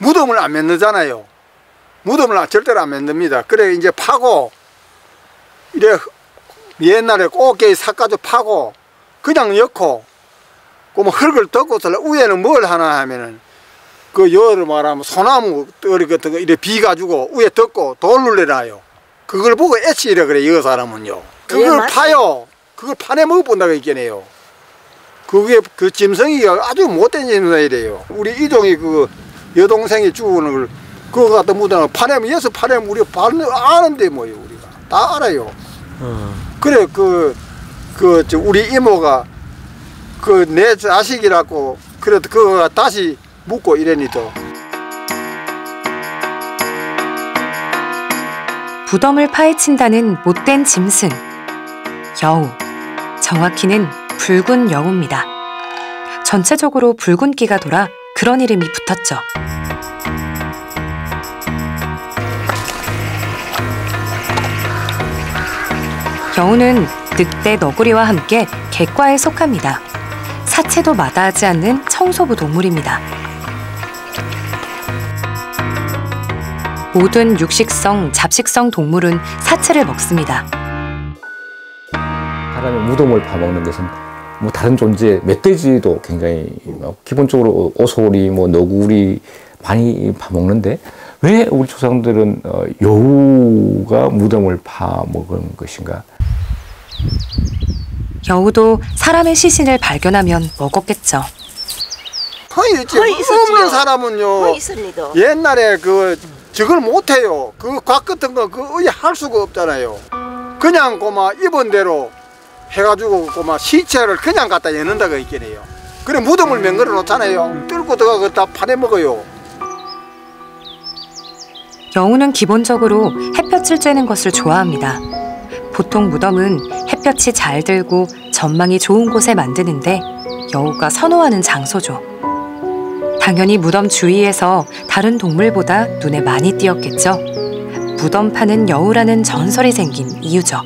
무덤을 안 맺느잖아요. 무덤을 절대로 안 맺습니다. 그래 이제 파고 이래 옛날에 꽃게 삭가지고 파고 그냥 넣고 그 뭐 흙을 덮고서 위에는 뭘 하나 하면은 그 여를 말하면 소나무 떨이 같은 거 이래 비 가지고 위에 덮고 돌을 내놔요. 그걸 보고 애치이라 그래 여 사람은요. 그걸 파요. 그걸 파내 먹어본다고 있겠네요. 그게 그 짐승이가 아주 못된 짐승이래요. 우리 이동이 그 여동생이 죽는 걸 그거 갖다 묻어놔 파내면 여기서 파내면 우리가 아는데 뭐요 우리가 다 알아요. 그래 우리 이모가 그 내 자식이라고 그래도 그거 다시 묻고 이래니도. 무덤을 파헤친다는 못된 짐승 여우, 정확히는 붉은 여우입니다. 전체적으로 붉은기가 돌아 그런 이름이 붙었죠. 여우는 늑대, 너구리와 함께 객과에 속합니다. 사체도 마다하지 않는 청소부 동물입니다. 모든 육식성, 잡식성 동물은 사체를 먹습니다. 사람이 무덤을 파먹는 것은 뭐 다른 존재, 멧돼지도 굉장히 기본적으로 오소리, 뭐 너구리 많이 파먹는데 왜 우리 조상들은 여우가 무덤을 파먹은 것인가? 여우도 사람의 시신을 발견하면 먹었겠죠. 없는 사람은요. 옛날에 저걸 못해요. 곽 같은 거 할 수가 없잖아요. 그냥 고마 입은 대로 해가지고 고마 시체를 그냥 갖다 여는다고 있겠네요. 그래 무덤을 맹글어 놓잖아요. 뚫고 들어가 다 파내 먹어요. 여우는 기본적으로 햇볕을 쬐는 것을 좋아합니다. 보통 무덤은 햇볕이 잘 들고 전망이 좋은 곳에 만드는데 여우가 선호하는 장소죠. 당연히 무덤 주위에서 다른 동물보다 눈에 많이 띄었겠죠. 무덤 파는 여우라는 전설이 생긴 이유죠.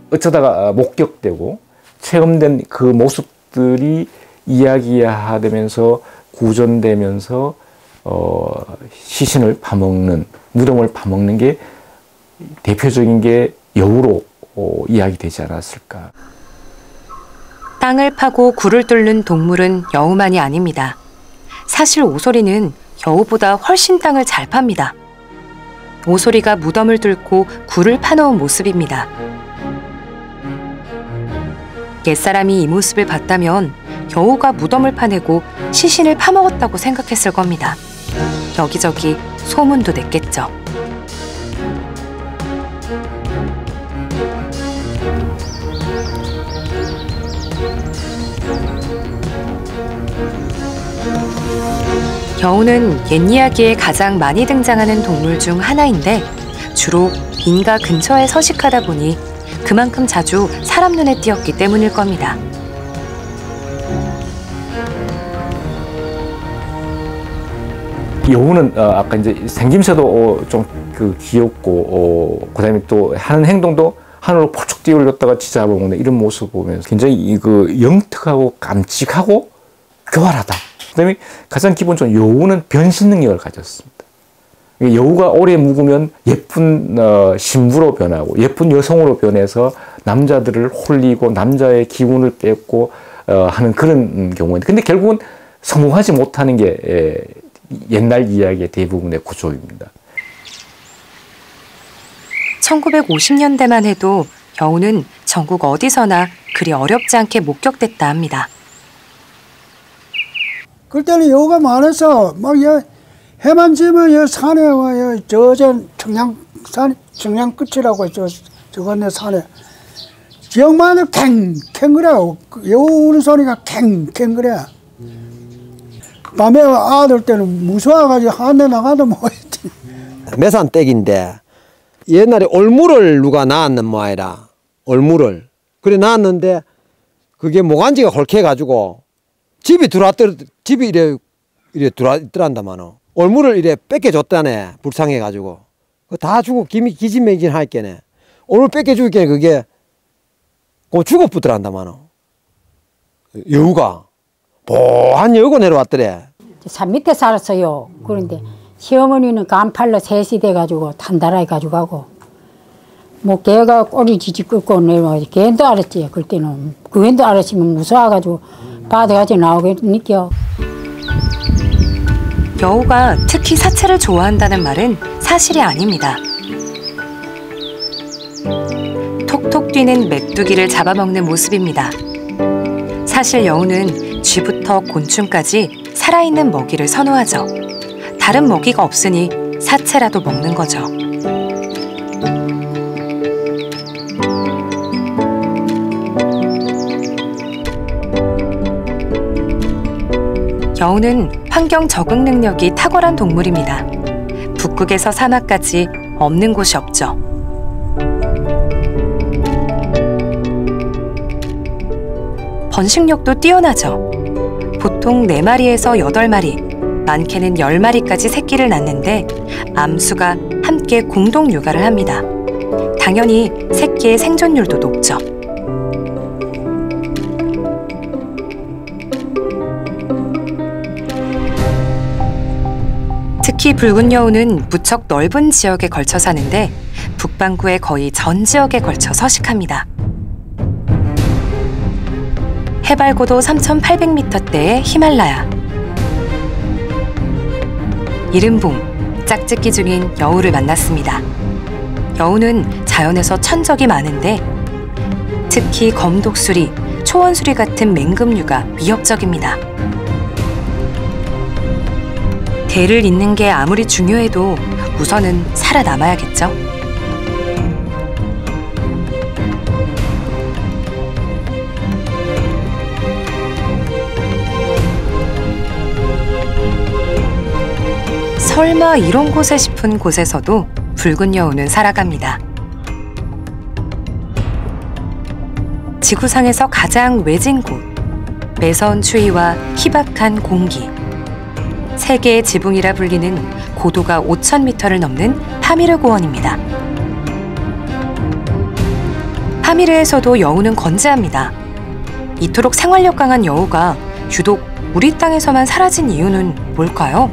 어쩌다가 목격되고 체험된 그 모습들이 이야기화되면서 구전되면서 시신을 파먹는, 무덤을 파먹는 게 대표적인 게 여우로 이야기되지 않았을까. 땅을 파고 굴을 뚫는 동물은 여우만이 아닙니다. 사실 오소리는 여우보다 훨씬 땅을 잘 팝니다. 오소리가 무덤을 뚫고 굴을 파놓은 모습입니다. 옛사람이 이 모습을 봤다면 여우가 무덤을 파내고 시신을 파먹었다고 생각했을 겁니다. 여기저기 소문도 냈겠죠. 여우는 옛 이야기에 가장 많이 등장하는 동물 중 하나인데 주로 빈가 근처에 서식하다 보니 그만큼 자주 사람 눈에 띄었기 때문일 겁니다. 여우는 아까 이제 생김새도 좀 귀엽고 그다음에 또 하는 행동도 하늘로 펄쩍 뛰어올렸다가 쥐잡아먹는 이런 모습 보면서 굉장히 영특하고 깜찍하고 교활하다. 그다음에 가장 기본적으로 여우는 변신 능력을 가졌습니다. 여우가 오래 묵으면 예쁜 신부로 변하고 예쁜 여성으로 변해서 남자들을 홀리고 남자의 기운을 뺏고 하는 그런 경우인데 근데 결국은 성공하지 못하는 게 옛날 이야기의 대부분의 구조입니다. 1950년대만 해도 여우는 전국 어디서나 그리 어렵지 않게 목격됐다 합니다. 그때는 여우가 많아서 막 해만 지면 여 산에 와 저전 청양 끝이라고 저건네 산에 지역마다 캥캥 그래. 여우 우는 소리가 캥캥 그래. 밤에 아들 때는 무서워가지고 한 대 나가도 뭐했지. 매산댁인데 옛날에 올무를 누가 낳았는 모양이라. 올무를 그래 낳았는데 그게 모간지가 헐케가지고 집이 이래 들어왔더란다마는 올무를 이래 뺏겨줬다네. 불쌍해가지고 다 주고 기진맥진 할게네. 오늘 뺏겨줄게 그게 그 죽어붙더란다마는 여우가 보한 여우가 내려왔더래. 산 밑에 살았어요. 그런데 시어머니는 간팔로 셋이 돼가지고 단단하게 가져가고 뭐 걔가 꼬리 지지 끄고 내려와 걔도 알았지. 그때는 그 웬도 알았으면 무서워가지고 바다같이 나오겠니까. 여우가 특히 사체를 좋아한다는 말은 사실이 아닙니다. 톡톡 뛰는 메뚜기를 잡아먹는 모습입니다. 사실 여우는 쥐부터 곤충까지 살아있는 먹이를 선호하죠. 다른 먹이가 없으니 사체라도 먹는 거죠. 여우는 환경 적응 능력이 탁월한 동물입니다. 북극에서 사막까지 없는 곳이 없죠. 번식력도 뛰어나죠. 보통 4마리에서 8마리, 많게는 10마리까지 새끼를 낳는데 암수가 함께 공동 육아를 합니다. 당연히 새끼의 생존율도 높죠. 특히 붉은 여우는 무척 넓은 지역에 걸쳐 사는데 북반구의 거의 전 지역에 걸쳐 서식합니다. 해발 고도 3,800m대의 히말라야. 이른봄, 짝짓기 중인 여우를 만났습니다. 여우는 자연에서 천적이 많은데 특히 검독수리, 초원수리 같은 맹금류가 위협적입니다. 개를 잇는 게 아무리 중요해도 우선은 살아남아야겠죠. 설마 이런 곳에 싶은 곳에서도 붉은 여우는 살아갑니다. 지구상에서 가장 외진 곳, 매서운 추위와 희박한 공기, 세계의 지붕이라 불리는 고도가 5,000m를 넘는 파미르 고원입니다. 파미르에서도 여우는 건재합니다. 이토록 생활력 강한 여우가 유독 우리 땅에서만 사라진 이유는 뭘까요?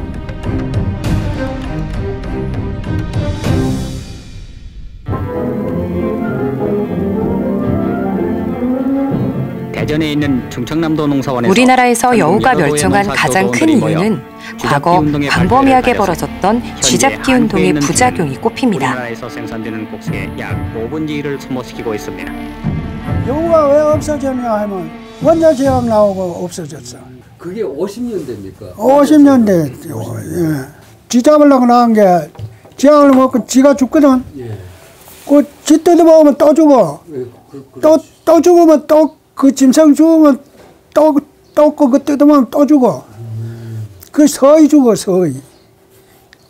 대전에 있는 충청남도 농사원에서 우리나라에서 여우가 멸종한 가장 큰 이유는 과거 광범위하게 벌어졌던 쥐잡기 운동의 부작용이 꼽힙니다. 우리나라에서 생산되는 곡식의 약 5분의 1을 소모시키고 있습니다. 여우가 왜 없어졌냐 하면 원자재앙 나오고 없어졌어. 그게 50년대입니까? 50년대. 예. 쥐 잡으려고 나온 게 쥐약을 먹고 쥐가 죽거든. 예. 쥐 뜯어먹으면 또 죽어. 또 죽으면 또 그 짐승 죽으면 또 그거 뜯으면 또 죽어. 그 서이 죽어, 서이.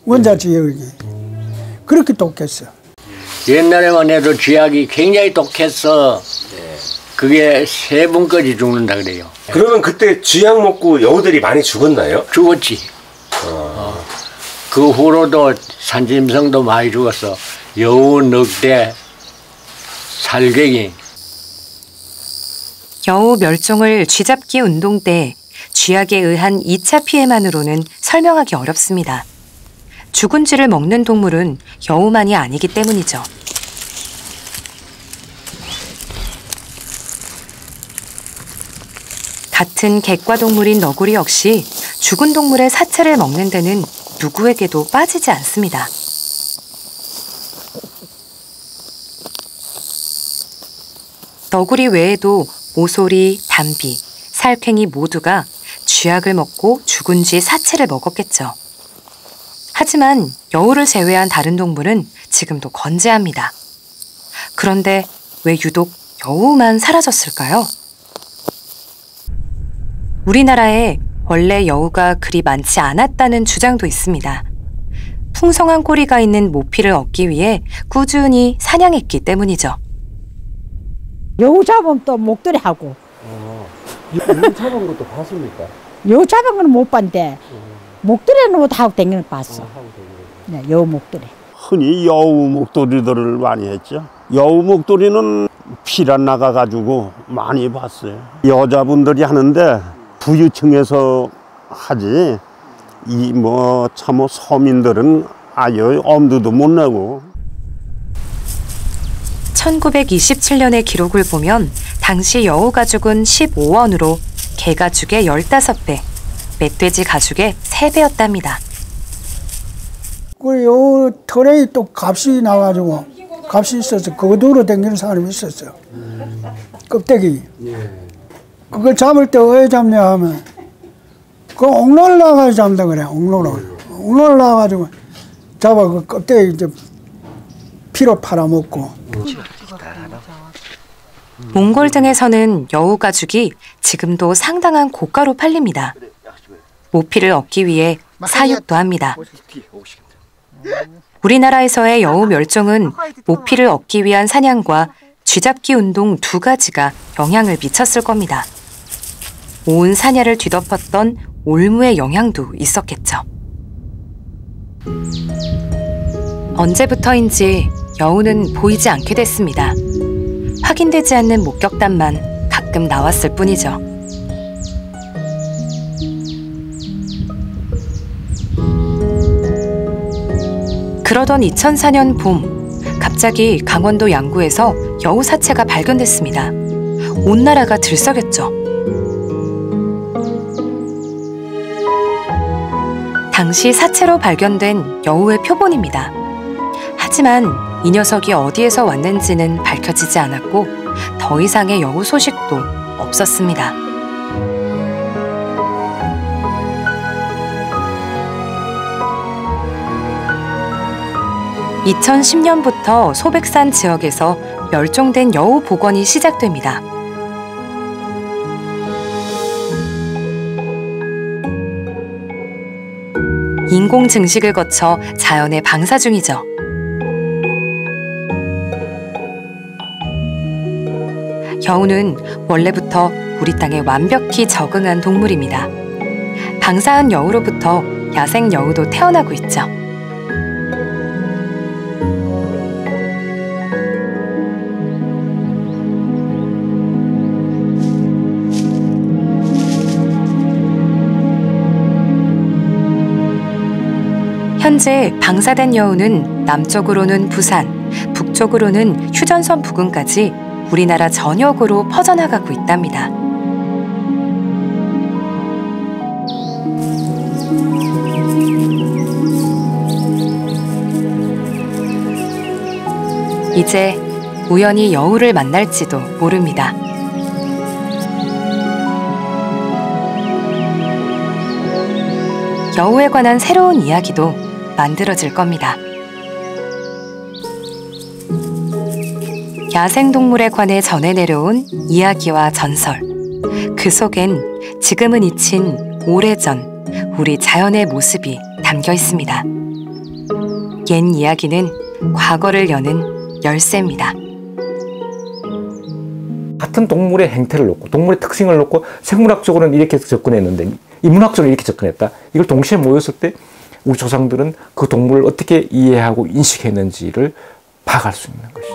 원자지역이. 그렇게 독했어. 옛날에만 해도 쥐약이 굉장히 독했어. 그게 3분까지 죽는다 그래요. 그러면 그때 쥐약 먹고 여우들이 많이 죽었나요? 죽었지. 그 후로도 산짐승도 많이 죽었어. 여우, 늑대, 살갱이. 여우 멸종을 쥐잡기 운동 때 쥐약에 의한 2차 피해만으로는 설명하기 어렵습니다. 죽은 쥐를 먹는 동물은 여우만이 아니기 때문이죠. 같은 객과 동물인 너구리 역시 죽은 동물의 사체를 먹는 데는 누구에게도 빠지지 않습니다. 너구리 외에도 오소리, 담비, 살쾡이 모두가 쥐약을 먹고 죽은 쥐 사체를 먹었겠죠. 하지만 여우를 제외한 다른 동물은 지금도 건재합니다. 그런데 왜 유독 여우만 사라졌을까요? 우리나라에 원래 여우가 그리 많지 않았다는 주장도 있습니다. 풍성한 꼬리가 있는 모피를 얻기 위해 꾸준히 사냥했기 때문이죠. 여우 잡으면 또 목도리 하고. 여우 잡은 것도 봤습니까? 여우 잡은 건 못 봤는데 목도리는 뭐 하고 다니는 거 봤어. 네, 여우 목도리. 흔히 여우 목도리들을 많이 했죠. 여우 목도리는 피가 나가가지고 많이 봤어요. 여자분들이 하는데 부유층에서 하지 이 뭐 참 서민들은 아예 엄두도 못 내고. 1927년의 기록을 보면 당시 여우 가죽은 15원으로 개 가죽의 15배, 멧돼지 가죽의 3배였답니다. 그 여우 털에 또 값이 나가지고 값이 있어서 그거 두러 다니는 사람이 있었어요. 껍데기. 그걸 잡을 때 왜 잡냐 하면 그 옥로를 나가서 잡는다 그래. 옥로를 나가가지고 잡아 그 껍데기 이제 피로 팔아먹고. 몽골 등에서는 여우 가죽이 지금도 상당한 고가로 팔립니다. 모피를 얻기 위해 사육도 합니다. 우리나라에서의 여우 멸종은 모피를 얻기 위한 사냥과 쥐잡기 운동 두 가지가 영향을 미쳤을 겁니다. 온 사냐를 뒤덮었던 올무의 영향도 있었겠죠. 언제부터인지 여우는 보이지 않게 됐습니다. 확인되지 않는 목격담만 가끔 나왔을 뿐이죠. 그러던 2004년 봄, 갑자기 강원도 양구에서 여우 사체가 발견됐습니다. 온 나라가 들썩였죠. 당시 사체로 발견된 여우의 표본입니다. 하지만 이 녀석이 어디에서 왔는지는 밝혀지지 않았고 더 이상의 여우 소식도 없었습니다. (2010년부터) 소백산 지역에서 멸종된 여우 복원이 시작됩니다. 인공 증식을 거쳐 자연에 방사 중이죠. 여우는 원래부터 우리 땅에 완벽히 적응한 동물입니다. 방사한 여우로부터 야생 여우도 태어나고 있죠. 현재 방사된 여우는 남쪽으로는 부산, 북쪽으로는 휴전선 부근까지 우리나라 전역으로 퍼져나가고 있답니다. 이제 우연히 여우를 만날지도 모릅니다. 여우에 관한 새로운 이야기도 만들어질 겁니다. 야생동물에 관해 전해 내려온 이야기와 전설. 그 속엔 지금은 잊힌 오래전 우리 자연의 모습이 담겨 있습니다. 옛 이야기는 과거를 여는 열쇠입니다. 같은 동물의 행태를 놓고 동물의 특징을 놓고 생물학적으로는 이렇게 접근했는데 인문학적으로 이렇게 접근했다. 이걸 동시에 모였을 때 우리 조상들은 그 동물을 어떻게 이해하고 인식했는지를 파악할 수 있는 것이죠.